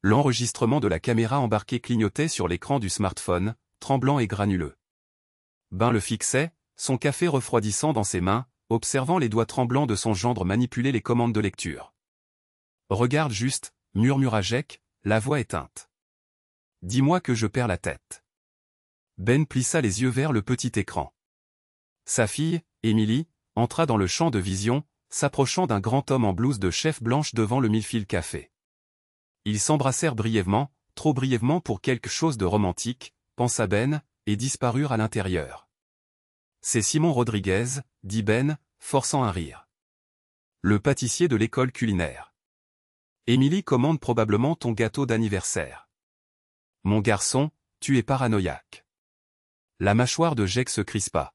L'enregistrement de la caméra embarquée clignotait sur l'écran du smartphone, tremblant et granuleux. Ben le fixait, son café refroidissant dans ses mains, observant les doigts tremblants de son gendre manipuler les commandes de lecture. « Regarde juste », murmura Jake, la voix éteinte. « Dis-moi que je perds la tête. » Ben plissa les yeux vers le petit écran. Sa fille, Emily, entra dans le champ de vision, s'approchant d'un grand homme en blouse de chef blanche devant le mille-fil café. Ils s'embrassèrent brièvement, trop brièvement pour quelque chose de romantique, pensa Ben, et disparurent à l'intérieur. « C'est Simon Rodriguez, » dit Ben, forçant un rire. « Le pâtissier de l'école culinaire. Émilie commande probablement ton gâteau d'anniversaire. Mon garçon, tu es paranoïaque. » La mâchoire de Jake se crispa.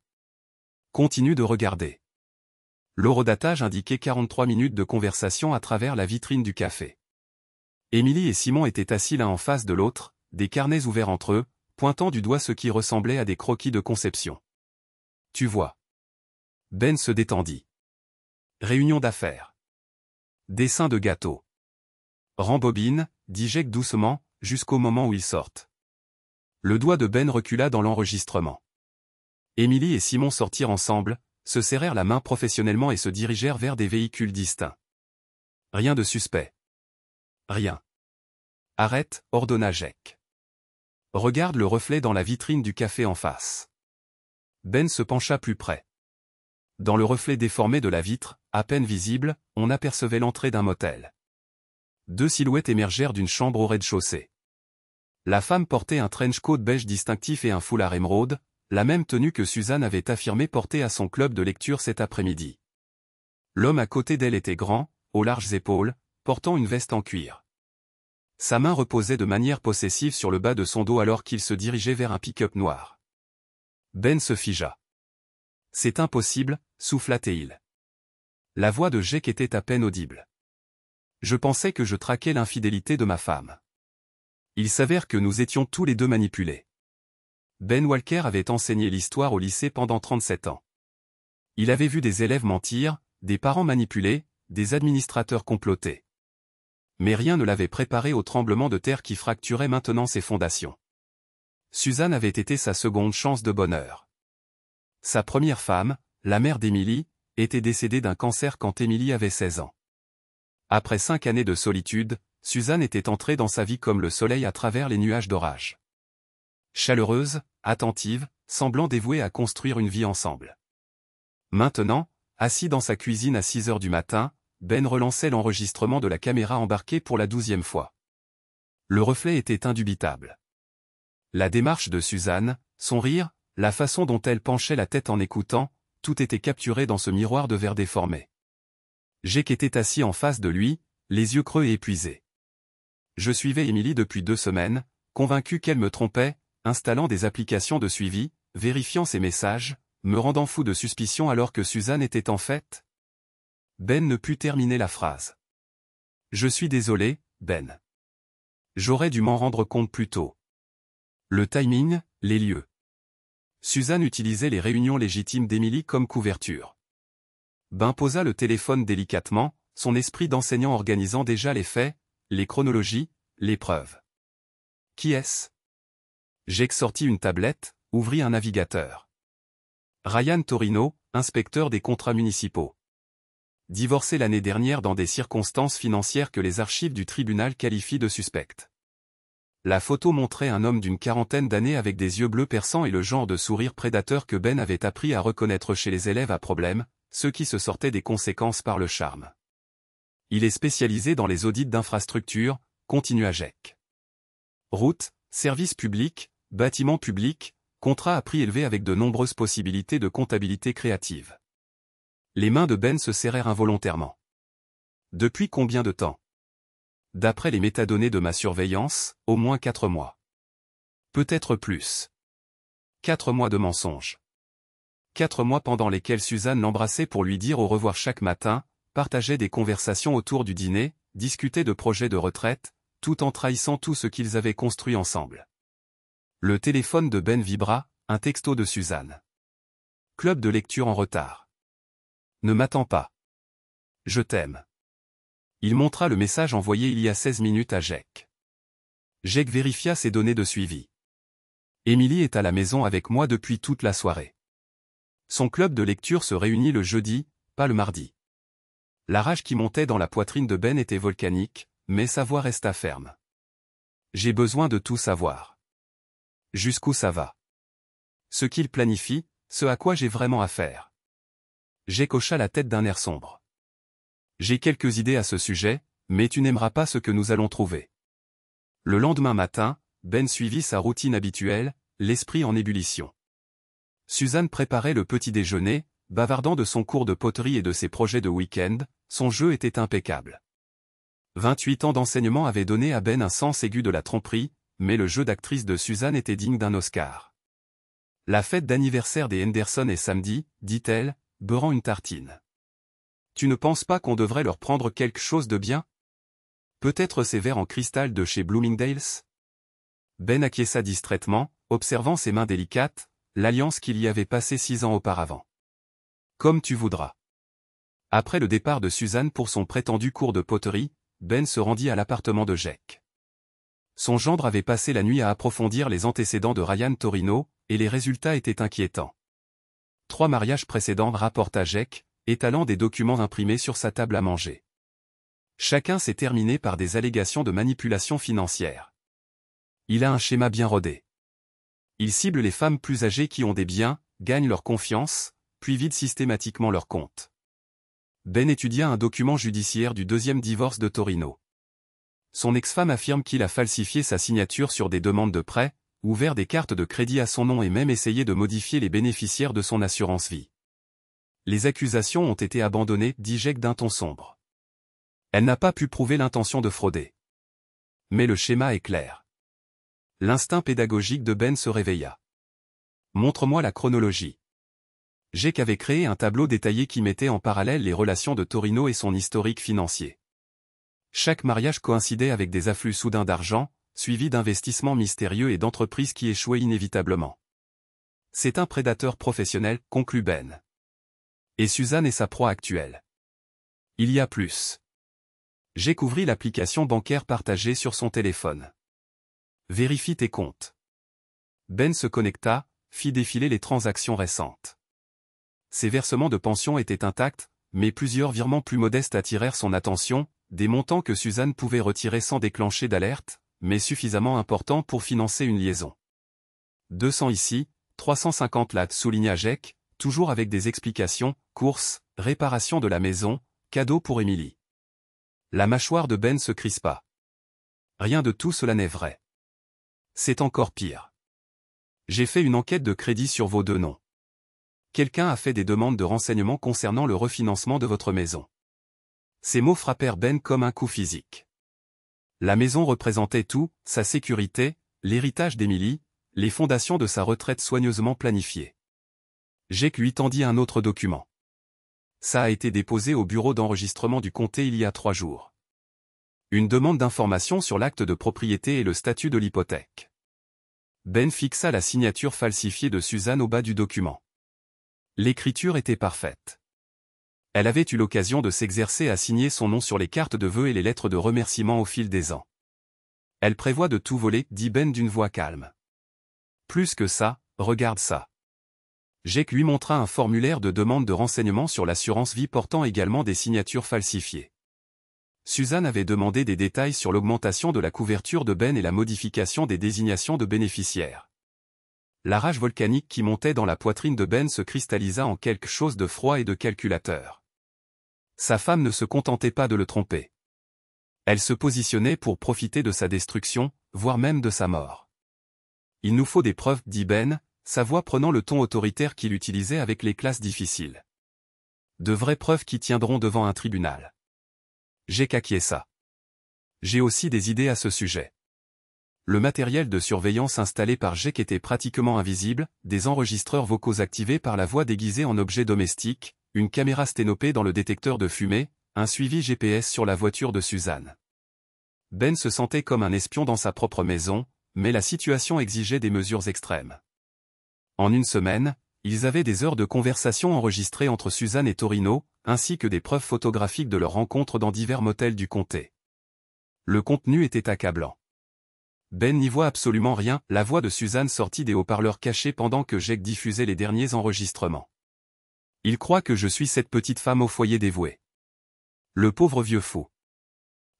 Continue de regarder. L'horodatage indiquait 43 minutes de conversation à travers la vitrine du café. Émilie et Simon étaient assis l'un en face de l'autre, des carnets ouverts entre eux, pointant du doigt ce qui ressemblait à des croquis de conception. « Tu vois. » Ben se détendit. « Réunion d'affaires. Dessin de gâteau. » « Rembobine, » dit Jake doucement, jusqu'au moment où ils sortent. Le doigt de Ben recula dans l'enregistrement. Émilie et Simon sortirent ensemble, se serrèrent la main professionnellement et se dirigèrent vers des véhicules distincts. Rien de suspect. Rien. Arrête, ordonna Jake. Regarde le reflet dans la vitrine du café en face. Ben se pencha plus près. Dans le reflet déformé de la vitre, à peine visible, on apercevait l'entrée d'un motel. 2 silhouettes émergèrent d'une chambre au rez-de-chaussée. La femme portait un trench coat beige distinctif et un foulard émeraude, la même tenue que Suzanne avait affirmé porter à son club de lecture cet après-midi. L'homme à côté d'elle était grand, aux larges épaules, portant une veste en cuir. Sa main reposait de manière possessive sur le bas de son dos alors qu'il se dirigeait vers un pick-up noir. Ben se figea. « C'est impossible », souffla-t-il. La voix de Jake était à peine audible. « Je pensais que je traquais l'infidélité de ma femme. Il s'avère que nous étions tous les deux manipulés. » Ben Walker avait enseigné l'histoire au lycée pendant 37 ans. Il avait vu des élèves mentir, des parents manipulés, des administrateurs comploter. Mais rien ne l'avait préparé au tremblement de terre qui fracturait maintenant ses fondations. Suzanne avait été sa seconde chance de bonheur. Sa première femme, la mère d'Emily, était décédée d'un cancer quand Emily avait 16 ans. Après 5 années de solitude, Suzanne était entrée dans sa vie comme le soleil à travers les nuages d'orage. Chaleureuse, attentive, semblant dévouée à construire une vie ensemble. Maintenant, assis dans sa cuisine à 6 heures du matin, Ben relançait l'enregistrement de la caméra embarquée pour la 12e fois. Le reflet était indubitable. La démarche de Suzanne, son rire, la façon dont elle penchait la tête en écoutant, tout était capturé dans ce miroir de verre déformé. Jake était assis en face de lui, les yeux creux et épuisés. Je suivais Emily depuis 2 semaines, convaincu qu'elle me trompait, installant des applications de suivi, vérifiant ses messages, me rendant fou de suspicion alors que Suzanne était en fait. Ben ne put terminer la phrase. Je suis désolé, Ben. J'aurais dû m'en rendre compte plus tôt. Le timing, les lieux. Suzanne utilisait les réunions légitimes d'Emily comme couverture. Ben posa le téléphone délicatement, son esprit d'enseignant organisant déjà les faits, les chronologies, les preuves. Qui est-ce? Jake sortit une tablette, ouvrit un navigateur. Ryan Torino, inspecteur des contrats municipaux. Divorcé l'année dernière dans des circonstances financières que les archives du tribunal qualifient de suspectes. La photo montrait un homme d'une 40aine d'années avec des yeux bleus perçants et le genre de sourire prédateur que Ben avait appris à reconnaître chez les élèves à problème, ceux qui se sortaient des conséquences par le charme. Il est spécialisé dans les audits d'infrastructures, continua Jake. Routes, services publics, bâtiments publics, contrats à prix élevé avec de nombreuses possibilités de comptabilité créative. Les mains de Ben se serrèrent involontairement. Depuis combien de temps? D'après les métadonnées de ma surveillance, au moins 4 mois. Peut-être plus. 4 mois de mensonges. 4 mois pendant lesquels Suzanne l'embrassait pour lui dire au revoir chaque matin, partageait des conversations autour du dîner, discutait de projets de retraite, tout en trahissant tout ce qu'ils avaient construit ensemble. Le téléphone de Ben vibra, un texto de Suzanne. Club de lecture en retard. Ne m'attends pas. Je t'aime. Il montra le message envoyé il y a 16 minutes à Jake. Jake vérifia ses données de suivi. Emily est à la maison avec moi depuis toute la soirée. Son club de lecture se réunit le jeudi, pas le mardi. La rage qui montait dans la poitrine de Ben était volcanique, mais sa voix resta ferme. J'ai besoin de tout savoir. Jusqu'où ça va? Ce qu'il planifie, ce à quoi j'ai vraiment affaire. Jake hocha la tête d'un air sombre. J'ai quelques idées à ce sujet, mais tu n'aimeras pas ce que nous allons trouver. Le lendemain matin, Ben suivit sa routine habituelle, l'esprit en ébullition. Suzanne préparait le petit déjeuner, bavardant de son cours de poterie et de ses projets de week-end, son jeu était impeccable. 28 ans d'enseignement avaient donné à Ben un sens aigu de la tromperie, mais le jeu d'actrice de Suzanne était digne d'un Oscar. La fête d'anniversaire des Henderson est samedi, dit-elle, beurrant une tartine. Tu ne penses pas qu'on devrait leur prendre quelque chose de bien? Peut-être ces verres en cristal de chez Bloomingdale's? Ben acquiesça distraitement, observant ses mains délicates, l'alliance qu'il y avait passée 6 ans auparavant. Comme tu voudras. Après le départ de Suzanne pour son prétendu cours de poterie, Ben se rendit à l'appartement de Jake. Son gendre avait passé la nuit à approfondir les antécédents de Ryan Torino, et les résultats étaient inquiétants. 3 mariages précédents, rapporta Jake, étalant des documents imprimés sur sa table à manger. Chacun s'est terminé par des allégations de manipulation financière. Il a un schéma bien rodé. Il cible les femmes plus âgées qui ont des biens, gagnent leur confiance, puis vident systématiquement leurs comptes. Ben étudia un document judiciaire du 2e divorce de Torino. Son ex-femme affirme qu'il a falsifié sa signature sur des demandes de prêt, ouvert des cartes de crédit à son nom et même essayé de modifier les bénéficiaires de son assurance vie. Les accusations ont été abandonnées, dit Jake d'un ton sombre. Elle n'a pas pu prouver l'intention de frauder. Mais le schéma est clair. L'instinct pédagogique de Ben se réveilla. Montre-moi la chronologie. Jake avait créé un tableau détaillé qui mettait en parallèle les relations de Torino et son historique financier. Chaque mariage coïncidait avec des afflux soudains d'argent, suivis d'investissements mystérieux et d'entreprises qui échouaient inévitablement. C'est un prédateur professionnel, conclut Ben. Et Suzanne est sa proie actuelle. Il y a plus. Jake ouvrit l'application bancaire partagée sur son téléphone. Vérifie tes comptes. Ben se connecta, fit défiler les transactions récentes. Ses versements de pension étaient intacts, mais plusieurs virements plus modestes attirèrent son attention, des montants que Suzanne pouvait retirer sans déclencher d'alerte, mais suffisamment importants pour financer une liaison. 200 ici, 350 là, souligna Jake, toujours avec des explications, courses, réparation de la maison, cadeau pour Emily. La mâchoire de Ben se crispa. Rien de tout cela n'est vrai. C'est encore pire. J'ai fait une enquête de crédit sur vos 2 noms. Quelqu'un a fait des demandes de renseignements concernant le refinancement de votre maison. Ces mots frappèrent Ben comme un coup physique. La maison représentait tout, sa sécurité, l'héritage d'Emily, les fondations de sa retraite soigneusement planifiées. Jake lui tendit un autre document. Ça a été déposé au bureau d'enregistrement du comté il y a 3 jours. Une demande d'information sur l'acte de propriété et le statut de l'hypothèque. Ben fixa la signature falsifiée de Suzanne au bas du document. L'écriture était parfaite. Elle avait eu l'occasion de s'exercer à signer son nom sur les cartes de vœux et les lettres de remerciement au fil des ans. Elle prévoit de tout voler, dit Ben d'une voix calme. Plus que ça, regarde ça. Jake lui montra un formulaire de demande de renseignement sur l'assurance vie portant également des signatures falsifiées. Suzanne avait demandé des détails sur l'augmentation de la couverture de Ben et la modification des désignations de bénéficiaires. La rage volcanique qui montait dans la poitrine de Ben se cristallisa en quelque chose de froid et de calculateur. Sa femme ne se contentait pas de le tromper. Elle se positionnait pour profiter de sa destruction, voire même de sa mort. Il nous faut des preuves, dit Ben, sa voix prenant le ton autoritaire qu'il utilisait avec les classes difficiles. De vraies preuves qui tiendront devant un tribunal. Jake acquiesça. J'ai aussi des idées à ce sujet. Le matériel de surveillance installé par Jake était pratiquement invisible, des enregistreurs vocaux activés par la voix déguisée en objet domestique, une caméra sténopée dans le détecteur de fumée, un suivi GPS sur la voiture de Suzanne. Ben se sentait comme un espion dans sa propre maison, mais la situation exigeait des mesures extrêmes. En une semaine, ils avaient des heures de conversation enregistrées entre Suzanne et Torino, ainsi que des preuves photographiques de leur rencontre dans divers motels du comté. Le contenu était accablant. Ben n'y voit absolument rien, la voix de Suzanne sortit des haut-parleurs cachés pendant que Jake diffusait les derniers enregistrements. Il croit que je suis cette petite femme au foyer dévouée. Le pauvre vieux fou.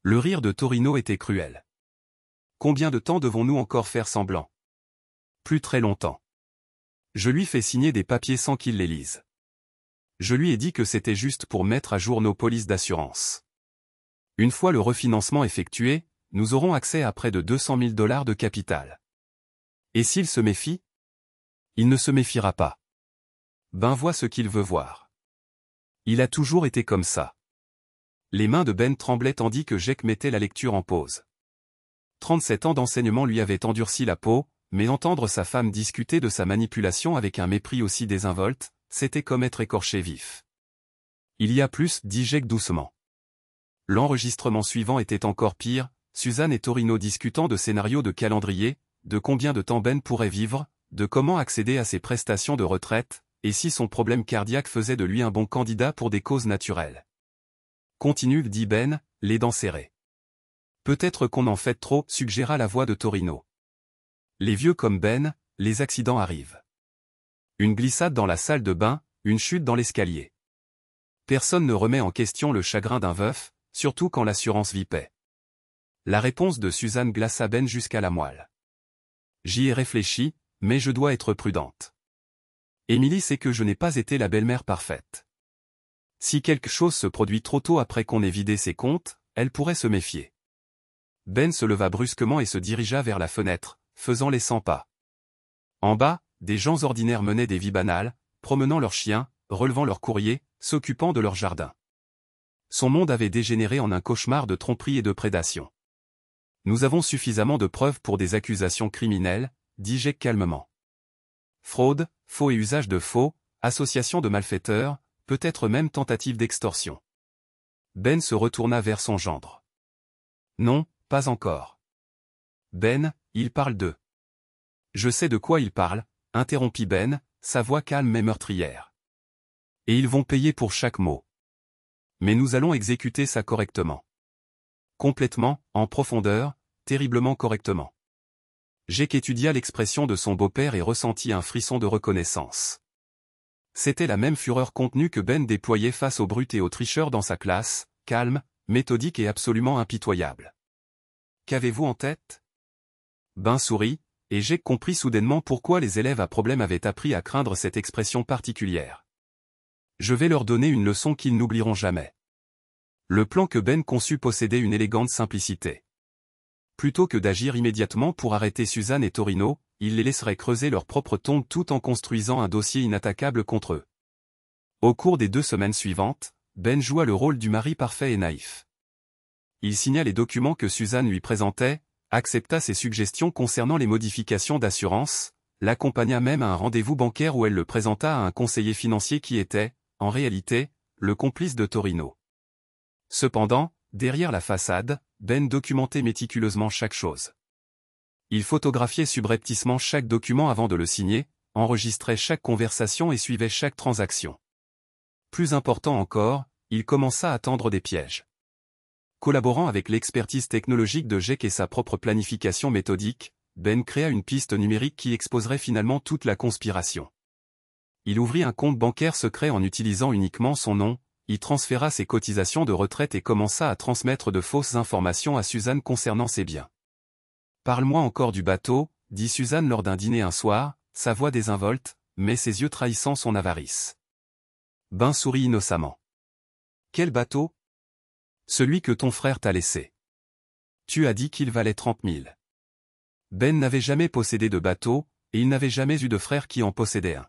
Le rire de Torino était cruel. Combien de temps devons-nous encore faire semblant? Plus très longtemps. Je lui fais signer des papiers sans qu'il les lise. Je lui ai dit que c'était juste pour mettre à jour nos polices d'assurance. Une fois le refinancement effectué, nous aurons accès à près de 200 000 $ de capital. Et s'il se méfie? Il ne se méfiera pas. Ben voit ce qu'il veut voir. Il a toujours été comme ça. Les mains de Ben tremblaient tandis que Jake mettait la lecture en pause. 37 ans d'enseignement lui avaient endurci la peau, mais entendre sa femme discuter de sa manipulation avec un mépris aussi désinvolte, c'était comme être écorché vif. Il y a plus, dit Jake doucement. L'enregistrement suivant était encore pire, Suzanne et Torino discutant de scénarios de calendrier, de combien de temps Ben pourrait vivre, de comment accéder à ses prestations de retraite, et si son problème cardiaque faisait de lui un bon candidat pour des causes naturelles. Continue, dit Ben, les dents serrées. Peut-être qu'on en fait trop, suggéra la voix de Torino. Les vieux comme Ben, les accidents arrivent. Une glissade dans la salle de bain, une chute dans l'escalier. Personne ne remet en question le chagrin d'un veuf, surtout quand l'assurance vie paie. La réponse de Suzanne glaça Ben jusqu'à la moelle. J'y ai réfléchi, mais je dois être prudente. Émilie sait que je n'ai pas été la belle-mère parfaite. Si quelque chose se produit trop tôt après qu'on ait vidé ses comptes, elle pourrait se méfier. Ben se leva brusquement et se dirigea vers la fenêtre, faisant les 100 pas. En bas, des gens ordinaires menaient des vies banales, promenant leurs chiens, relevant leurs courriers, s'occupant de leur jardin. Son monde avait dégénéré en un cauchemar de tromperie et de prédation. Nous avons suffisamment de preuves pour des accusations criminelles, dit Jake calmement. Fraude, faux et usage de faux, association de malfaiteurs, peut-être même tentative d'extorsion. Ben se retourna vers son gendre. Non, pas encore. Ben, il parle d'eux. Je sais de quoi il parle, interrompit Ben, sa voix calme mais meurtrière. Et ils vont payer pour chaque mot. Mais nous allons exécuter ça correctement. Complètement, en profondeur, terriblement correctement. Jake étudia l'expression de son beau-père et ressentit un frisson de reconnaissance. C'était la même fureur contenue que Ben déployait face aux brutes et aux tricheurs dans sa classe, calme, méthodique et absolument impitoyable. Qu'avez-vous en tête? Ben sourit, et Jake comprit soudainement pourquoi les élèves à problème avaient appris à craindre cette expression particulière. Je vais leur donner une leçon qu'ils n'oublieront jamais. Le plan que Ben conçut possédait une élégante simplicité. Plutôt que d'agir immédiatement pour arrêter Suzanne et Torino, il les laisserait creuser leur propre tombe tout en construisant un dossier inattaquable contre eux. Au cours des 2 semaines suivantes, Ben joua le rôle du mari parfait et naïf. Il signa les documents que Suzanne lui présentait, accepta ses suggestions concernant les modifications d'assurance, l'accompagna même à un rendez-vous bancaire où elle le présenta à un conseiller financier qui était, en réalité, le complice de Torino. Cependant, derrière la façade, Ben documentait méticuleusement chaque chose. Il photographiait subrepticement chaque document avant de le signer, enregistrait chaque conversation et suivait chaque transaction. Plus important encore, il commença à tendre des pièges. Collaborant avec l'expertise technologique de Jake et sa propre planification méthodique, Ben créa une piste numérique qui exposerait finalement toute la conspiration. Il ouvrit un compte bancaire secret en utilisant uniquement son nom, y transféra ses cotisations de retraite et commença à transmettre de fausses informations à Suzanne concernant ses biens. « Parle-moi encore du bateau », dit Suzanne lors d'un dîner un soir, sa voix désinvolte, mais ses yeux trahissant son avarice. Ben sourit innocemment. « Quel bateau ? Celui que ton frère t'a laissé. Tu as dit qu'il valait 30 000. » Ben n'avait jamais possédé de bateau, et il n'avait jamais eu de frère qui en possédait un.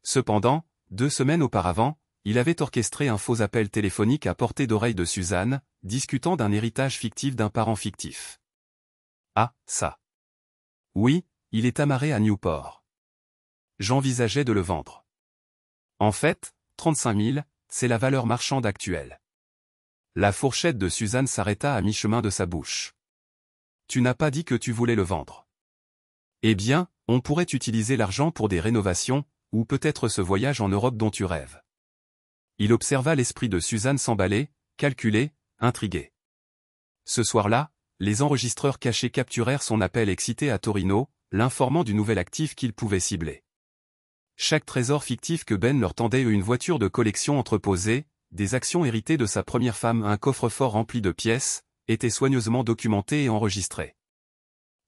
Cependant, 2 semaines auparavant, il avait orchestré un faux appel téléphonique à portée d'oreille de Suzanne, discutant d'un héritage fictif d'un parent fictif. Ah, ça. Oui, il est amarré à Newport. J'envisageais de le vendre. En fait, 35 000, c'est la valeur marchande actuelle. La fourchette de Suzanne s'arrêta à mi-chemin de sa bouche. Tu n'as pas dit que tu voulais le vendre. Eh bien, on pourrait utiliser l'argent pour des rénovations, ou peut-être ce voyage en Europe dont tu rêves. Il observa l'esprit de Suzanne s'emballer, calculé, intrigué. Ce soir-là, les enregistreurs cachés capturèrent son appel excité à Torino, l'informant du nouvel actif qu'ils pouvaient cibler. Chaque trésor fictif que Ben leur tendait, une voiture de collection entreposée, des actions héritées de sa première femme, un coffre-fort rempli de pièces, étaient soigneusement documentés et enregistrés.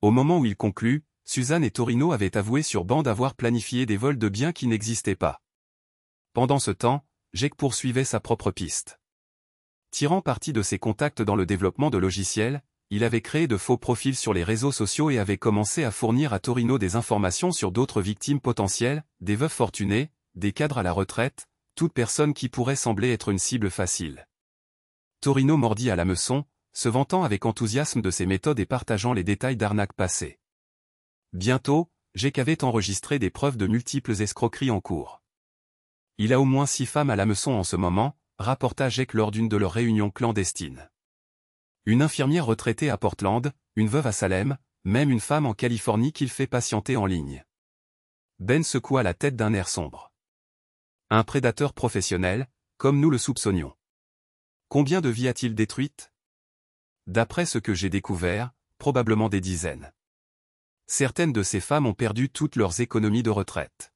Au moment où il conclut, Suzanne et Torino avaient avoué sur bande avoir planifié des vols de biens qui n'existaient pas. Pendant ce temps, Jake poursuivait sa propre piste. Tirant parti de ses contacts dans le développement de logiciels, il avait créé de faux profils sur les réseaux sociaux et avait commencé à fournir à Torino des informations sur d'autres victimes potentielles, des veuves fortunées, des cadres à la retraite, toute personne qui pourrait sembler être une cible facile. Torino mordit à l'hameçon, se vantant avec enthousiasme de ses méthodes et partageant les détails d'arnaques passées. Bientôt, Jake avait enregistré des preuves de multiples escroqueries en cours. Il a au moins 6 femmes à l'hameçon en ce moment, rapporta Jake lors d'une de leurs réunions clandestines. Une infirmière retraitée à Portland, une veuve à Salem, même une femme en Californie qu'il fait patienter en ligne. Ben secoua la tête d'un air sombre. Un prédateur professionnel, comme nous le soupçonnions. Combien de vies a-t-il détruites? D'après ce que j'ai découvert, probablement des dizaines. Certaines de ces femmes ont perdu toutes leurs économies de retraite.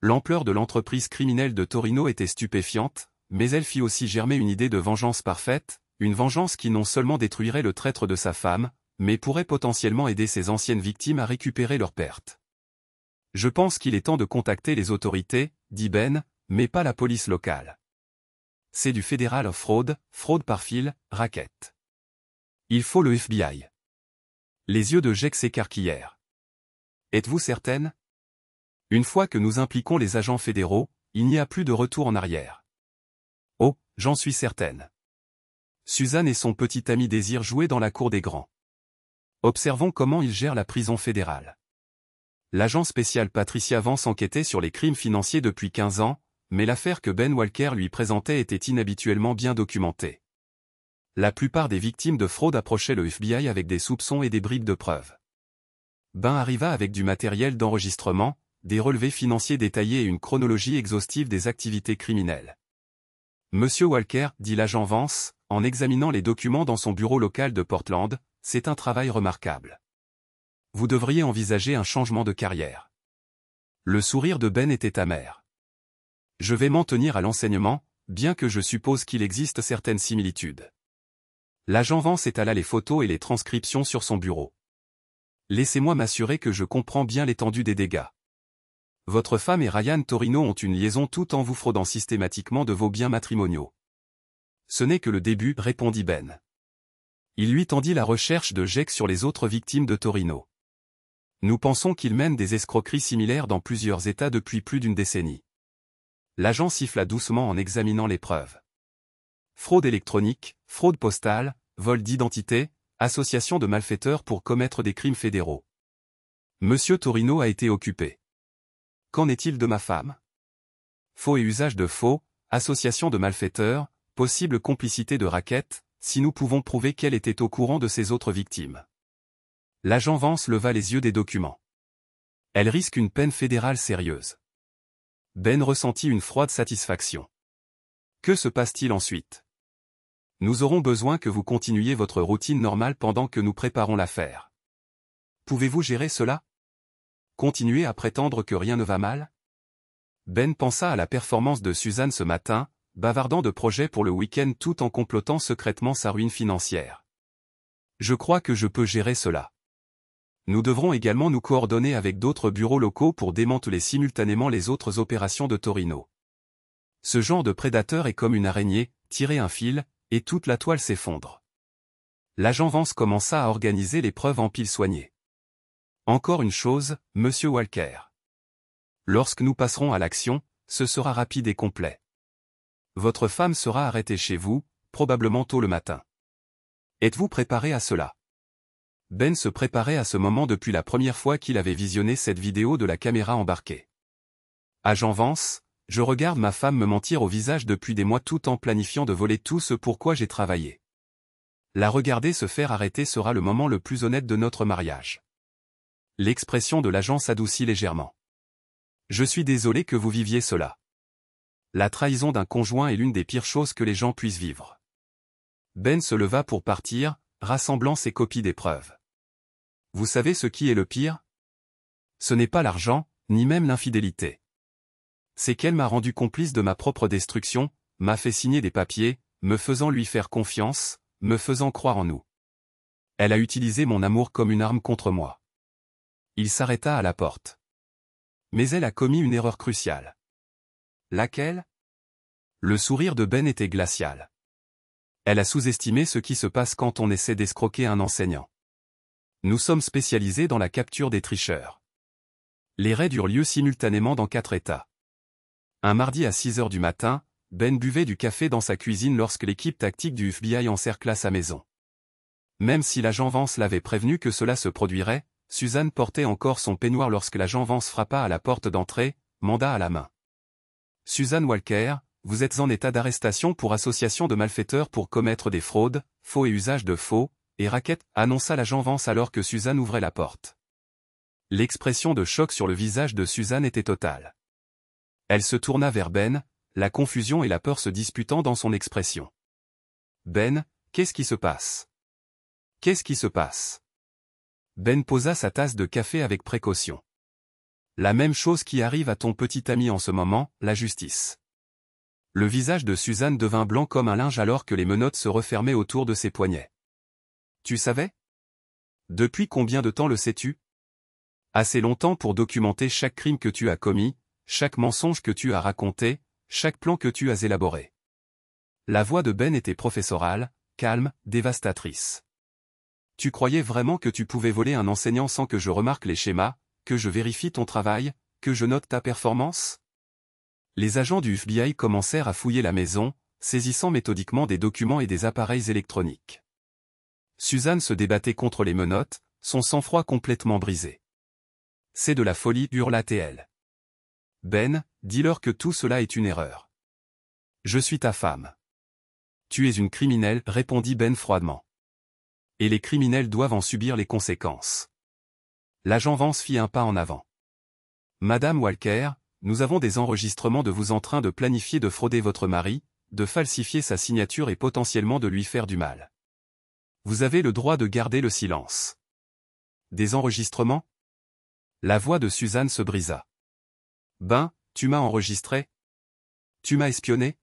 L'ampleur de l'entreprise criminelle de Torino était stupéfiante, mais elle fit aussi germer une idée de vengeance parfaite, une vengeance qui non seulement détruirait le traître de sa femme, mais pourrait potentiellement aider ses anciennes victimes à récupérer leurs pertes. Je pense qu'il est temps de contacter les autorités, dit Ben, mais pas la police locale. C'est du Federal Fraud, fraude par fil, racket. Il faut le FBI. Les yeux de Jake s'écarquillèrent. Êtes-vous certaine? Une fois que nous impliquons les agents fédéraux, il n'y a plus de retour en arrière. Oh, j'en suis certaine. Suzanne et son petit ami désirent jouer dans la cour des grands. Observons comment ils gèrent la prison fédérale. L'agent spécial Patricia Vance enquêtait sur les crimes financiers depuis 15 ans, mais l'affaire que Ben Walker lui présentait était inhabituellement bien documentée. La plupart des victimes de fraude approchaient le FBI avec des soupçons et des bribes de preuves. Ben arriva avec du matériel d'enregistrement, des relevés financiers détaillés et une chronologie exhaustive des activités criminelles. Monsieur Walker, dit l'agent Vance, en examinant les documents dans son bureau local de Portland, c'est un travail remarquable. Vous devriez envisager un changement de carrière. Le sourire de Ben était amer. Je vais m'en tenir à l'enseignement, bien que je suppose qu'il existe certaines similitudes. L'agent Vance étala les photos et les transcriptions sur son bureau. Laissez-moi m'assurer que je comprends bien l'étendue des dégâts. Votre femme et Ryan Torino ont une liaison tout en vous fraudant systématiquement de vos biens matrimoniaux. Ce n'est que le début, répondit Ben. Il lui tendit la recherche de Jake sur les autres victimes de Torino. Nous pensons qu'il mène des escroqueries similaires dans plusieurs États depuis plus d'une décennie. L'agent siffla doucement en examinant les preuves. Fraude électronique, fraude postale, vol d'identité, association de malfaiteurs pour commettre des crimes fédéraux. Monsieur Torino a été occupé. Qu'en est-il de ma femme? Faux et usage de faux, association de malfaiteurs, possible complicité de racket, si nous pouvons prouver qu'elle était au courant de ses autres victimes. L'agent Vance leva les yeux des documents. Elle risque une peine fédérale sérieuse. Ben ressentit une froide satisfaction. Que se passe-t-il ensuite? Nous aurons besoin que vous continuiez votre routine normale pendant que nous préparons l'affaire. Pouvez-vous gérer cela? Continuer à prétendre que rien ne va mal? Ben pensa à la performance de Suzanne ce matin, bavardant de projets pour le week-end tout en complotant secrètement sa ruine financière. Je crois que je peux gérer cela. Nous devrons également nous coordonner avec d'autres bureaux locaux pour démanteler simultanément les autres opérations de Torino. Ce genre de prédateur est comme une araignée, tirer un fil, et toute la toile s'effondre. L'agent Vance commença à organiser les preuves en piles soignées. Encore une chose, monsieur Walker. Lorsque nous passerons à l'action, ce sera rapide et complet. Votre femme sera arrêtée chez vous, probablement tôt le matin. Êtes-vous préparé à cela? Ben se préparait à ce moment depuis la première fois qu'il avait visionné cette vidéo de la caméra embarquée. Agent Vance, je regarde ma femme me mentir au visage depuis des mois tout en planifiant de voler tout ce pour quoi j'ai travaillé. La regarder se faire arrêter sera le moment le plus honnête de notre mariage. L'expression de l'agent s'adoucit légèrement. Je suis désolé que vous viviez cela. La trahison d'un conjoint est l'une des pires choses que les gens puissent vivre. Ben se leva pour partir, rassemblant ses copies des preuves. Vous savez ce qui est le pire? Ce n'est pas l'argent, ni même l'infidélité. C'est qu'elle m'a rendu complice de ma propre destruction, m'a fait signer des papiers, me faisant lui faire confiance, me faisant croire en nous. Elle a utilisé mon amour comme une arme contre moi. Il s'arrêta à la porte. Mais elle a commis une erreur cruciale. Laquelle? Le sourire de Ben était glacial. Elle a sous-estimé ce qui se passe quand on essaie d'escroquer un enseignant. Nous sommes spécialisés dans la capture des tricheurs. Les raids eurent lieu simultanément dans 4 États. Un mardi à 6 heures du matin, Ben buvait du café dans sa cuisine lorsque l'équipe tactique du FBI encercla sa maison. Même si l'agent Vance l'avait prévenu que cela se produirait, Suzanne portait encore son peignoir lorsque l'agent Vance frappa à la porte d'entrée, mandat à la main. « Suzanne Walker, vous êtes en état d'arrestation pour association de malfaiteurs pour commettre des fraudes, faux et usage de faux, et racket », annonça l'agent Vance alors que Suzanne ouvrait la porte. L'expression de choc sur le visage de Suzanne était totale. Elle se tourna vers Ben, la confusion et la peur se disputant dans son expression. « Ben, qu'est-ce qui se passe? Qu'est-ce qui se passe ?» Ben posa sa tasse de café avec précaution. « La même chose qui arrive à ton petit ami en ce moment, la justice. » Le visage de Suzanne devint blanc comme un linge alors que les menottes se refermaient autour de ses poignets. « Tu savais? Depuis combien de temps le sais-tu? Assez longtemps pour documenter chaque crime que tu as commis, chaque mensonge que tu as raconté, chaque plan que tu as élaboré. » La voix de Ben était professorale, calme, dévastatrice. « Tu croyais vraiment que tu pouvais voler un enseignant sans que je remarque les schémas, que je vérifie ton travail, que je note ta performance? » Les agents du FBI commencèrent à fouiller la maison, saisissant méthodiquement des documents et des appareils électroniques. Suzanne se débattait contre les menottes, son sang-froid complètement brisé. « C'est de la folie, hurla-t-elle. Ben, dis-leur que tout cela est une erreur. Je suis ta femme. Tu es une criminelle, répondit Ben froidement. Et les criminels doivent en subir les conséquences. L'agent Vance fit un pas en avant. Madame Walker, nous avons des enregistrements de vous en train de planifier de frauder votre mari, de falsifier sa signature et potentiellement de lui faire du mal. Vous avez le droit de garder le silence. Des enregistrements? La voix de Suzanne se brisa. Ben, tu m'as enregistré? Tu m'as espionné?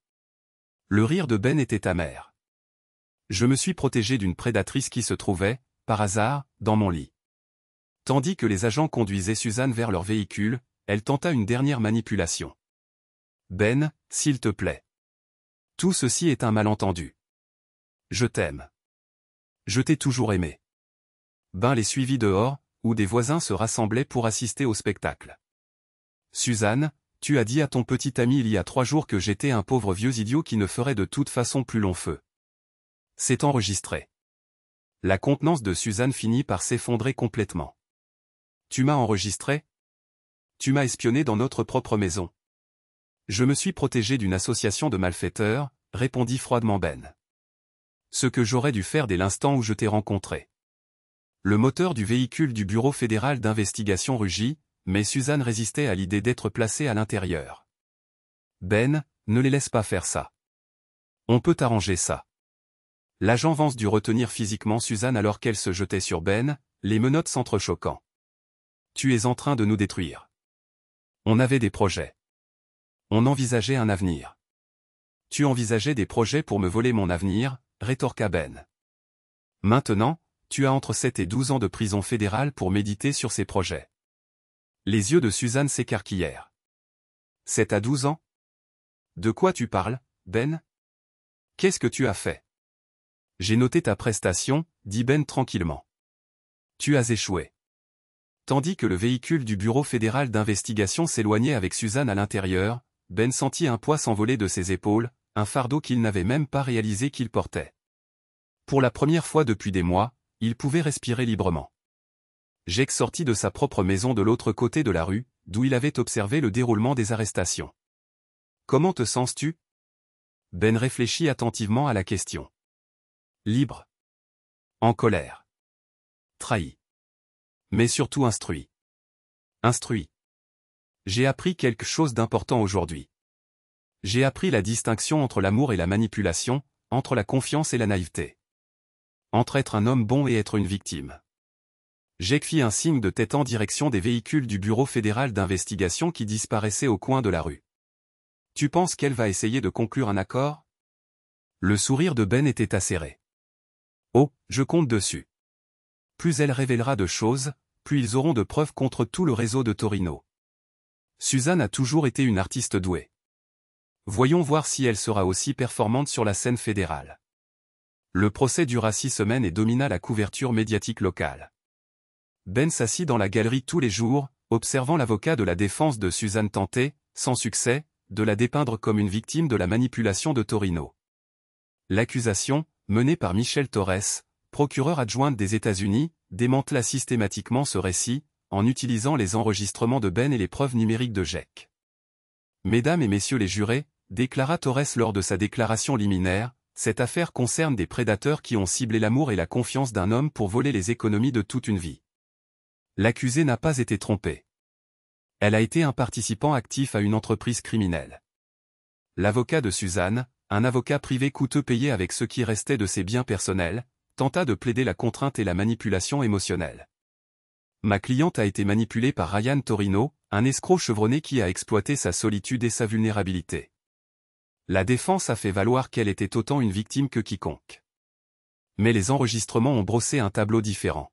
Le rire de Ben était amer. Je me suis protégé d'une prédatrice qui se trouvait, par hasard, dans mon lit. Tandis que les agents conduisaient Suzanne vers leur véhicule, elle tenta une dernière manipulation. Ben, s'il te plaît. Tout ceci est un malentendu. Je t'aime. Je t'ai toujours aimé. Ben les suivit dehors, où des voisins se rassemblaient pour assister au spectacle. Suzanne, tu as dit à ton petit ami il y a 3 jours que j'étais un pauvre vieux idiot qui ne ferait de toute façon plus long feu. C'est enregistré. La contenance de Suzanne finit par s'effondrer complètement. Tu m'as enregistré? Tu m'as espionné dans notre propre maison. Je me suis protégé d'une association de malfaiteurs, répondit froidement Ben. Ce que j'aurais dû faire dès l'instant où je t'ai rencontré. Le moteur du véhicule du Bureau fédéral d'investigation rugit, mais Suzanne résistait à l'idée d'être placée à l'intérieur. Ben, ne les laisse pas faire ça. On peut arranger ça. L'agent Vance dut retenir physiquement Suzanne alors qu'elle se jetait sur Ben, les menottes s'entrechoquant. Tu es en train de nous détruire. On avait des projets. On envisageait un avenir. Tu envisageais des projets pour me voler mon avenir, rétorqua Ben. Maintenant, tu as entre 7 et 12 ans de prison fédérale pour méditer sur ces projets. Les yeux de Suzanne s'écarquillèrent. 7 à 12 ans? De quoi tu parles, Ben? Qu'est-ce que tu as fait? J'ai noté ta prestation, dit Ben tranquillement. Tu as échoué. Tandis que le véhicule du Bureau fédéral d'investigation s'éloignait avec Suzanne à l'intérieur, Ben sentit un poids s'envoler de ses épaules, un fardeau qu'il n'avait même pas réalisé qu'il portait. Pour la première fois depuis des mois, il pouvait respirer librement. Jake sortit de sa propre maison de l'autre côté de la rue, d'où il avait observé le déroulement des arrestations. Comment te sens-tu? Ben réfléchit attentivement à la question. Libre. En colère. Trahi. Mais surtout instruit. Instruit. J'ai appris quelque chose d'important aujourd'hui. J'ai appris la distinction entre l'amour et la manipulation, entre la confiance et la naïveté. entre être un homme bon et être une victime. Jake fit un signe de tête en direction des véhicules du Bureau fédéral d'investigation qui disparaissaient au coin de la rue. Tu penses qu'elle va essayer de conclure un accord? Le sourire de Ben était acéré. Oh, je compte dessus. Plus elle révélera de choses, plus ils auront de preuves contre tout le réseau de Torino. Suzanne a toujours été une artiste douée. Voyons voir si elle sera aussi performante sur la scène fédérale. Le procès dura 6 semaines et domina la couverture médiatique locale. Ben s'assit dans la galerie tous les jours, observant l'avocat de la défense de Suzanne tenter, sans succès, de la dépeindre comme une victime de la manipulation de Torino. L'accusation, menée par Michelle Torres, procureure adjointe des États-Unis, démantela systématiquement ce récit, en utilisant les enregistrements de Ben et les preuves numériques de Jake. Mesdames et messieurs les jurés, déclara Torres lors de sa déclaration liminaire, cette affaire concerne des prédateurs qui ont ciblé l'amour et la confiance d'un homme pour voler les économies de toute une vie. L'accusée n'a pas été trompée. Elle a été un participant actif à une entreprise criminelle. L'avocat de Suzanne, un avocat privé coûteux payé avec ce qui restait de ses biens personnels, tenta de plaider la contrainte et la manipulation émotionnelle. Ma cliente a été manipulée par Ryan Torino, un escroc chevronné qui a exploité sa solitude et sa vulnérabilité. La défense a fait valoir qu'elle était autant une victime que quiconque. Mais les enregistrements ont brossé un tableau différent.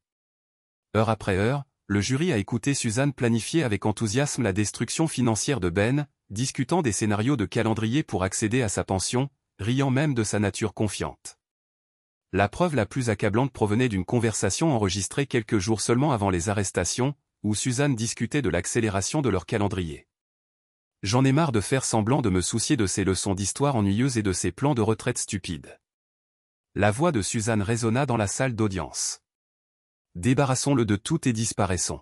Heure après heure, le jury a écouté Suzanne planifier avec enthousiasme la destruction financière de Ben, discutant des scénarios de calendrier pour accéder à sa pension, riant même de sa nature confiante. La preuve la plus accablante provenait d'une conversation enregistrée quelques jours seulement avant les arrestations, où Suzanne discutait de l'accélération de leur calendrier. J'en ai marre de faire semblant de me soucier de ces leçons d'histoire ennuyeuses et de ces plans de retraite stupides. La voix de Suzanne résonna dans la salle d'audience. Débarrassons-le de tout et disparaissons.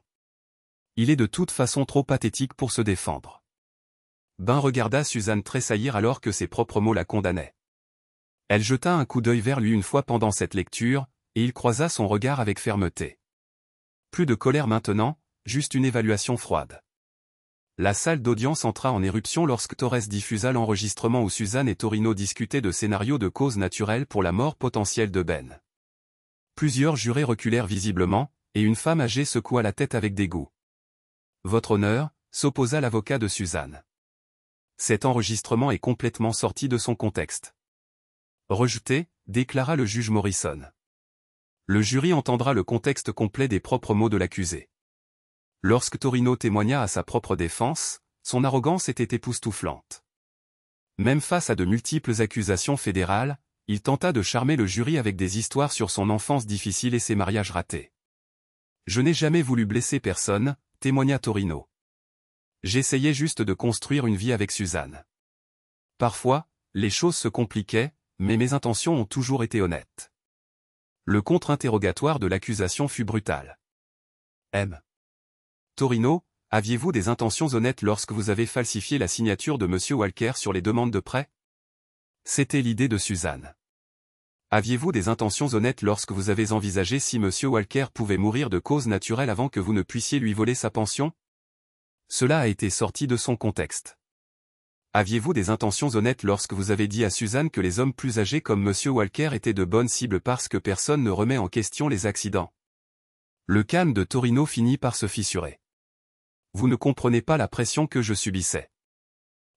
Il est de toute façon trop pathétique pour se défendre. Ben regarda Suzanne tressaillir alors que ses propres mots la condamnaient. Elle jeta un coup d'œil vers lui une fois pendant cette lecture, et il croisa son regard avec fermeté. Plus de colère maintenant, juste une évaluation froide. La salle d'audience entra en éruption lorsque Torres diffusa l'enregistrement où Suzanne et Torino discutaient de scénarios de cause naturelle pour la mort potentielle de Ben. Plusieurs jurés reculèrent visiblement, et une femme âgée secoua la tête avec dégoût. « Votre honneur », s'opposa l'avocat de Suzanne. Cet enregistrement est complètement sorti de son contexte. Rejeté, déclara le juge Morrison. Le jury entendra le contexte complet des propres mots de l'accusé. Lorsque Torino témoigna à sa propre défense, son arrogance était époustouflante. Même face à de multiples accusations fédérales, il tenta de charmer le jury avec des histoires sur son enfance difficile et ses mariages ratés. « Je n'ai jamais voulu blesser personne », témoigna Torino. « J'essayais juste de construire une vie avec Suzanne. Parfois, les choses se compliquaient, mais mes intentions ont toujours été honnêtes. » Le contre-interrogatoire de l'accusation fut brutal. M. Torino, aviez-vous des intentions honnêtes lorsque vous avez falsifié la signature de M. Walker sur les demandes de prêt? C'était l'idée de Suzanne. Aviez-vous des intentions honnêtes lorsque vous avez envisagé si M. Walker pouvait mourir de cause naturelle avant que vous ne puissiez lui voler sa pension? Cela a été sorti de son contexte. Aviez-vous des intentions honnêtes lorsque vous avez dit à Suzanne que les hommes plus âgés comme M. Walker étaient de bonnes cibles parce que personne ne remet en question les accidents? Le calme de Torino finit par se fissurer. Vous ne comprenez pas la pression que je subissais.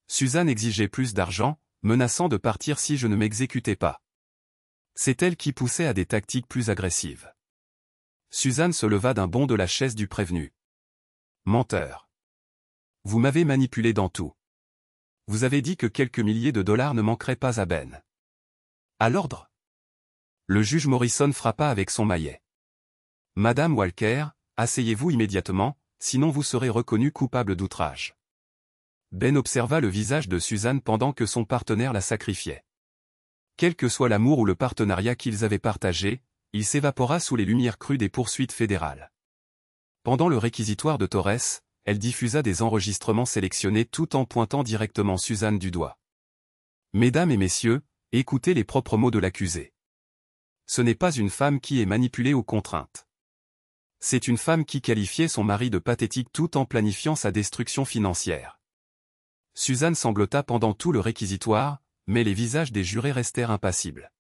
Suzanne exigeait plus d'argent, menaçant de partir si je ne m'exécutais pas. C'est elle qui poussait à des tactiques plus agressives. Suzanne se leva d'un bond de la chaise du prévenu. Menteur. Vous m'avez manipulé dans tout. Vous avez dit que quelques milliers de dollars ne manqueraient pas à Ben. À l'ordre. Le juge Morrison frappa avec son maillet. Madame Walker, asseyez-vous immédiatement, sinon vous serez reconnue coupable d'outrage. Ben observa le visage de Suzanne pendant que son partenaire la sacrifiait. Quel que soit l'amour ou le partenariat qu'ils avaient partagé, il s'évapora sous les lumières crues des poursuites fédérales. Pendant le réquisitoire de Torres, elle diffusa des enregistrements sélectionnés tout en pointant directement Suzanne du doigt. Mesdames et messieurs, écoutez les propres mots de l'accusé. Ce n'est pas une femme qui est manipulée ou contrainte. C'est une femme qui qualifiait son mari de pathétique tout en planifiant sa destruction financière. Suzanne sanglota pendant tout le réquisitoire, mais les visages des jurés restèrent impassibles.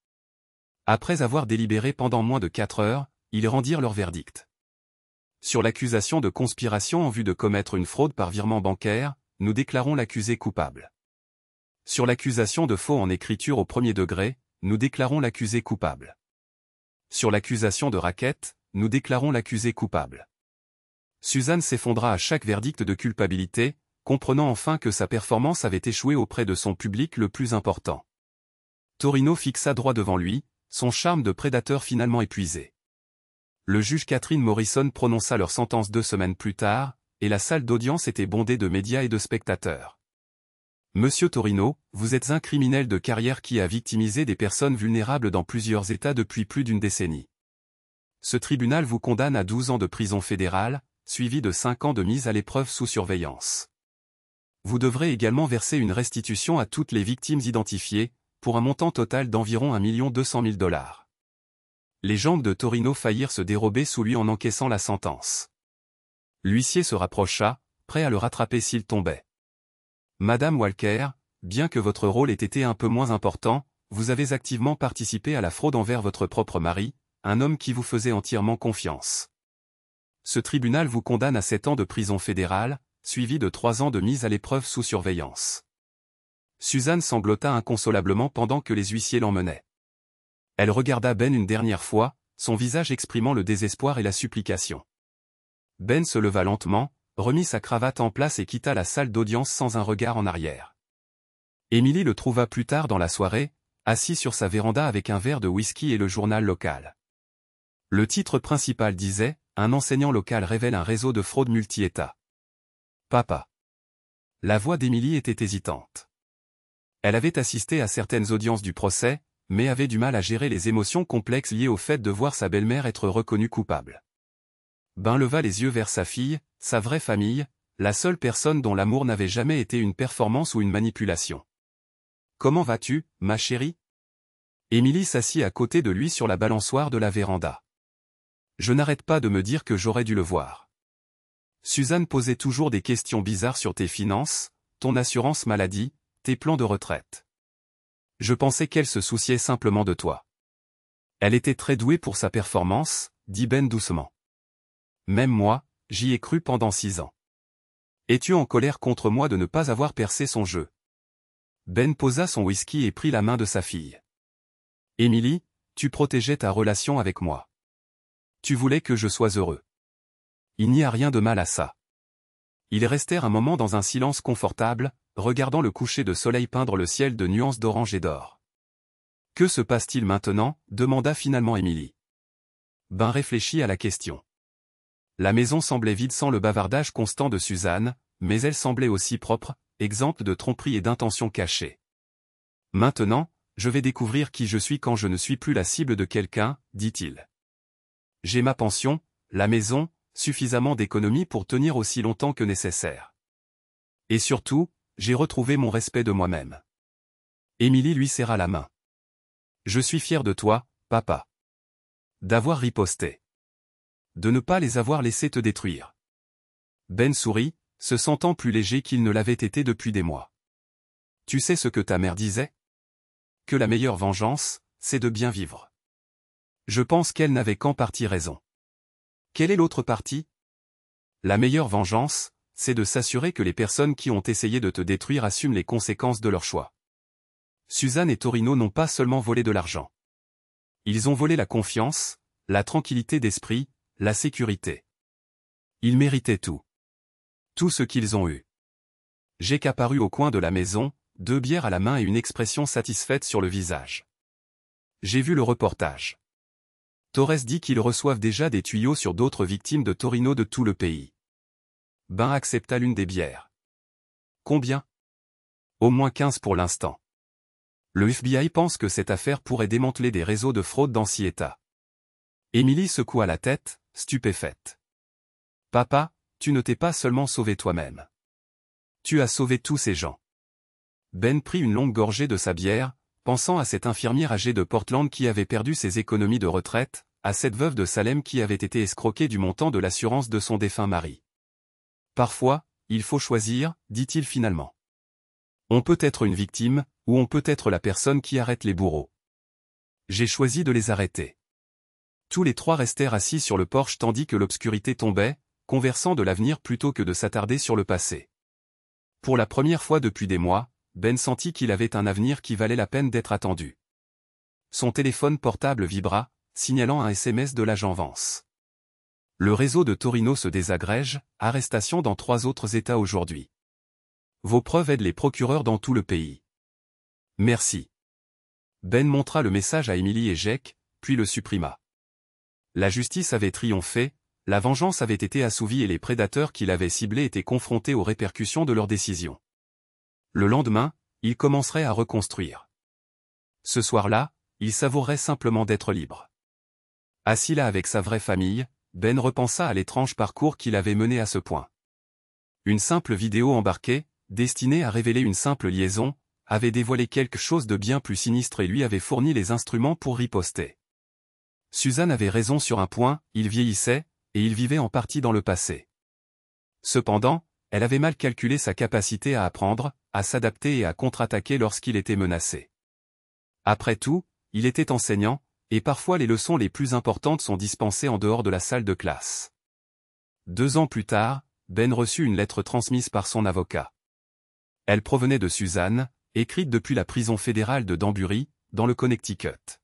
Après avoir délibéré pendant moins de 4 heures, ils rendirent leur verdict. Sur l'accusation de conspiration en vue de commettre une fraude par virement bancaire, nous déclarons l'accusé coupable. Sur l'accusation de faux en écriture au premier degré, nous déclarons l'accusé coupable. Sur l'accusation de racket, nous déclarons l'accusé coupable. Suzanne s'effondra à chaque verdict de culpabilité, comprenant enfin que sa performance avait échoué auprès de son public le plus important. Torino fixa droit devant lui, son charme de prédateur finalement épuisé. Le juge Catherine Morrison prononça leur sentence 2 semaines plus tard, et la salle d'audience était bondée de médias et de spectateurs. Monsieur Torino, vous êtes un criminel de carrière qui a victimisé des personnes vulnérables dans plusieurs États depuis plus d'une décennie. Ce tribunal vous condamne à 12 ans de prison fédérale, suivi de 5 ans de mise à l'épreuve sous surveillance. Vous devrez également verser une restitution à toutes les victimes identifiées, pour un montant total d'environ 1 200 000 $. Les jambes de Torino faillirent se dérober sous lui en encaissant la sentence. L'huissier se rapprocha, prêt à le rattraper s'il tombait. Madame Walker, bien que votre rôle ait été un peu moins important, vous avez activement participé à la fraude envers votre propre mari, un homme qui vous faisait entièrement confiance. Ce tribunal vous condamne à 7 ans de prison fédérale, suivi de 3 ans de mise à l'épreuve sous surveillance. Suzanne sanglota inconsolablement pendant que les huissiers l'emmenaient. Elle regarda Ben une dernière fois, son visage exprimant le désespoir et la supplication. Ben se leva lentement, remit sa cravate en place et quitta la salle d'audience sans un regard en arrière. Émilie le trouva plus tard dans la soirée, assis sur sa véranda avec un verre de whisky et le journal local. Le titre principal disait « Un enseignant local révèle un réseau de fraude multi-États. » Papa. La voix d'Émilie était hésitante. Elle avait assisté à certaines audiences du procès, mais avait du mal à gérer les émotions complexes liées au fait de voir sa belle-mère être reconnue coupable. Ben leva les yeux vers sa fille, sa vraie famille, la seule personne dont l'amour n'avait jamais été une performance ou une manipulation. « Comment vas-tu, ma chérie ?» Émilie s'assit à côté de lui sur la balançoire de la véranda. « Je n'arrête pas de me dire que j'aurais dû le voir. Suzanne posait toujours des questions bizarres sur tes finances, ton assurance maladie, tes plans de retraite. Je pensais qu'elle se souciait simplement de toi. Elle était très douée pour sa performance, dit Ben doucement. Même moi, j'y ai cru pendant 6 ans. Es-tu en colère contre moi de ne pas avoir percé son jeu? Ben posa son whisky et prit la main de sa fille. Émilie, tu protégeais ta relation avec moi. Tu voulais que je sois heureux. Il n'y a rien de mal à ça. Ils restèrent un moment dans un silence confortable, regardant le coucher de soleil peindre le ciel de nuances d'orange et d'or. Que se passe-t-il maintenant? Demanda finalement Émilie. Ben réfléchit à la question. La maison semblait vide sans le bavardage constant de Suzanne, mais elle semblait aussi propre, exempte de tromperie et d'intentions cachées. Maintenant, je vais découvrir qui je suis quand je ne suis plus la cible de quelqu'un, dit-il. J'ai ma pension, la maison, suffisamment d'économies pour tenir aussi longtemps que nécessaire. Et surtout, j'ai retrouvé mon respect de moi-même. Émilie lui serra la main. Je suis fier de toi, papa. D'avoir riposté. De ne pas les avoir laissés te détruire. Ben sourit, se sentant plus léger qu'il ne l'avait été depuis des mois. Tu sais ce que ta mère disait? Que la meilleure vengeance, c'est de bien vivre. Je pense qu'elle n'avait qu'en partie raison. Quelle est l'autre partie? La meilleure vengeance, c'est de s'assurer que les personnes qui ont essayé de te détruire assument les conséquences de leur choix. Suzanne et Torino n'ont pas seulement volé de l'argent. Ils ont volé la confiance, la tranquillité d'esprit, la sécurité. Ils méritaient tout. Tout ce qu'ils ont eu. J'ai qu'apparu au coin de la maison, 2 bières à la main et une expression satisfaite sur le visage. J'ai vu le reportage. Torres dit qu'ils reçoivent déjà des tuyaux sur d'autres victimes de Torino de tout le pays. Ben accepta l'une des bières. Combien? Au moins 15 pour l'instant. Le FBI pense que cette affaire pourrait démanteler des réseaux de fraude dans 6 États. Émilie secoua la tête, stupéfaite. Papa, tu ne t'es pas seulement sauvé toi-même. Tu as sauvé tous ces gens. Ben prit une longue gorgée de sa bière, pensant à cette infirmière âgée de Portland qui avait perdu ses économies de retraite, à cette veuve de Salem qui avait été escroquée du montant de l'assurance de son défunt mari. Parfois, il faut choisir, dit-il finalement. On peut être une victime, ou on peut être la personne qui arrête les bourreaux. J'ai choisi de les arrêter. Tous les trois restèrent assis sur le porche tandis que l'obscurité tombait, conversant de l'avenir plutôt que de s'attarder sur le passé. Pour la première fois depuis des mois, Ben sentit qu'il avait un avenir qui valait la peine d'être attendu. Son téléphone portable vibra, signalant un SMS de l'agent Vance. Le réseau de Torino se désagrège, arrestation dans 3 autres États aujourd'hui. Vos preuves aident les procureurs dans tout le pays. Merci. Ben montra le message à Emily et Jake, puis le supprima. La justice avait triomphé, la vengeance avait été assouvie et les prédateurs qui l'avaient ciblé étaient confrontés aux répercussions de leurs décisions. Le lendemain, il commencerait à reconstruire. Ce soir-là, il savourait simplement d'être libre. Assis là avec sa vraie famille, Ben repensa à l'étrange parcours qu'il avait mené à ce point. Une simple vidéo embarquée, destinée à révéler une simple liaison, avait dévoilé quelque chose de bien plus sinistre et lui avait fourni les instruments pour riposter. Suzanne avait raison sur un point, il vieillissait, et il vivait en partie dans le passé. Cependant, elle avait mal calculé sa capacité à apprendre, à s'adapter et à contre-attaquer lorsqu'il était menacé. Après tout, il était enseignant, et parfois les leçons les plus importantes sont dispensées en dehors de la salle de classe. 2 ans plus tard, Ben reçut une lettre transmise par son avocat. Elle provenait de Suzanne, écrite depuis la prison fédérale de Danbury, dans le Connecticut.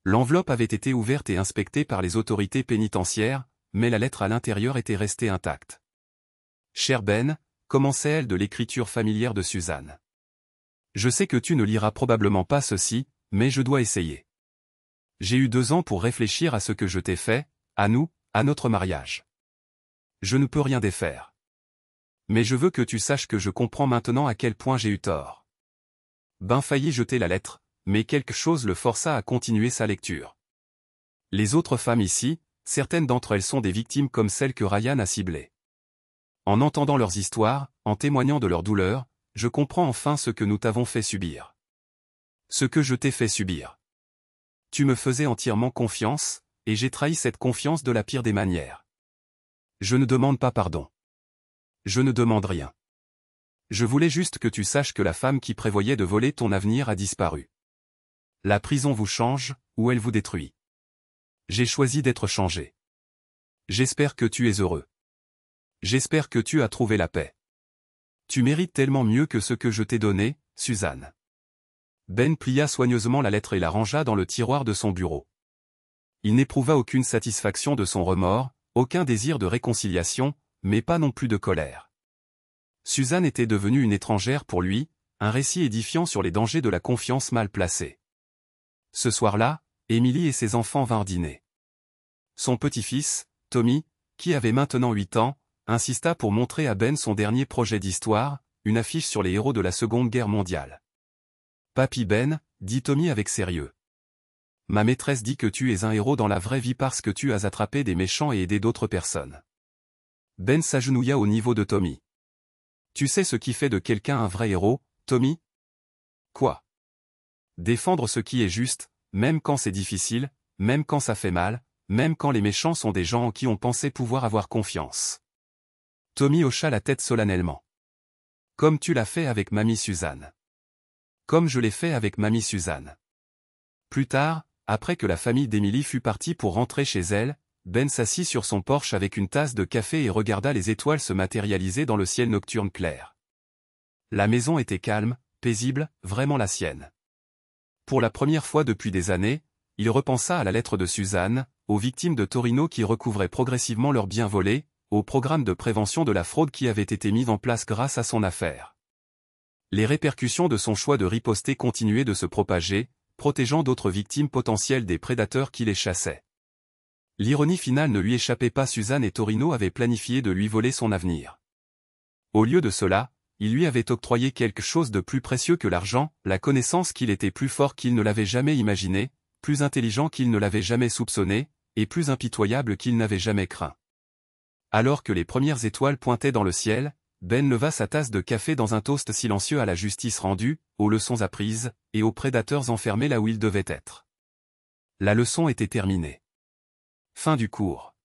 L'enveloppe avait été ouverte et inspectée par les autorités pénitentiaires, mais la lettre à l'intérieur était restée intacte. « Cher Ben », commençait-elle de l'écriture familière de Suzanne. « Je sais que tu ne liras probablement pas ceci, mais je dois essayer. J'ai eu 2 ans pour réfléchir à ce que je t'ai fait, à nous, à notre mariage. Je ne peux rien défaire. Mais je veux que tu saches que je comprends maintenant à quel point j'ai eu tort. » Ben faillit jeter la lettre, mais quelque chose le força à continuer sa lecture. Les autres femmes ici, certaines d'entre elles sont des victimes comme celles que Ryan a ciblées. En entendant leurs histoires, en témoignant de leur douleur, je comprends enfin ce que nous t'avons fait subir. Ce que je t'ai fait subir. Tu me faisais entièrement confiance, et j'ai trahi cette confiance de la pire des manières. Je ne demande pas pardon. Je ne demande rien. Je voulais juste que tu saches que la femme qui prévoyait de voler ton avenir a disparu. La prison vous change, ou elle vous détruit. J'ai choisi d'être changé. J'espère que tu es heureux. J'espère que tu as trouvé la paix. Tu mérites tellement mieux que ce que je t'ai donné, Suzanne. Ben plia soigneusement la lettre et la rangea dans le tiroir de son bureau. Il n'éprouva aucune satisfaction de son remords, aucun désir de réconciliation, mais pas non plus de colère. Suzanne était devenue une étrangère pour lui, un récit édifiant sur les dangers de la confiance mal placée. Ce soir-là, Emily et ses enfants vinrent dîner. Son petit-fils, Tommy, qui avait maintenant 8 ans, insista pour montrer à Ben son dernier projet d'histoire, une affiche sur les héros de la Seconde Guerre mondiale. « Papy Ben », dit Tommy avec sérieux. « Ma maîtresse dit que tu es un héros dans la vraie vie parce que tu as attrapé des méchants et aidé d'autres personnes. » Ben s'agenouilla au niveau de Tommy. « Tu sais ce qui fait de quelqu'un un vrai héros, Tommy ? » « Quoi ? » « Défendre ce qui est juste, même quand c'est difficile, même quand ça fait mal, même quand les méchants sont des gens en qui on pensait pouvoir avoir confiance. » Tommy hocha la tête solennellement. « Comme tu l'as fait avec mamie Suzanne. Comme je l'ai fait avec mamie Suzanne. » Plus tard, après que la famille d'Emily fut partie pour rentrer chez elle, Ben s'assit sur son porche avec une tasse de café et regarda les étoiles se matérialiser dans le ciel nocturne clair. La maison était calme, paisible, vraiment la sienne. Pour la première fois depuis des années, il repensa à la lettre de Suzanne, aux victimes de Torino qui recouvraient progressivement leurs biens volés, au programme de prévention de la fraude qui avait été mis en place grâce à son affaire. Les répercussions de son choix de riposter continuaient de se propager, protégeant d'autres victimes potentielles des prédateurs qui les chassaient. L'ironie finale ne lui échappait pas, Suzanne et Torino avaient planifié de lui voler son avenir. Au lieu de cela, il lui avait octroyé quelque chose de plus précieux que l'argent, la connaissance qu'il était plus fort qu'il ne l'avait jamais imaginé, plus intelligent qu'il ne l'avait jamais soupçonné, et plus impitoyable qu'il n'avait jamais craint. Alors que les premières étoiles pointaient dans le ciel, Ben leva sa tasse de café dans un toast silencieux à la justice rendue, aux leçons apprises, et aux prédateurs enfermés là où ils devaient être. La leçon était terminée. Fin du cours.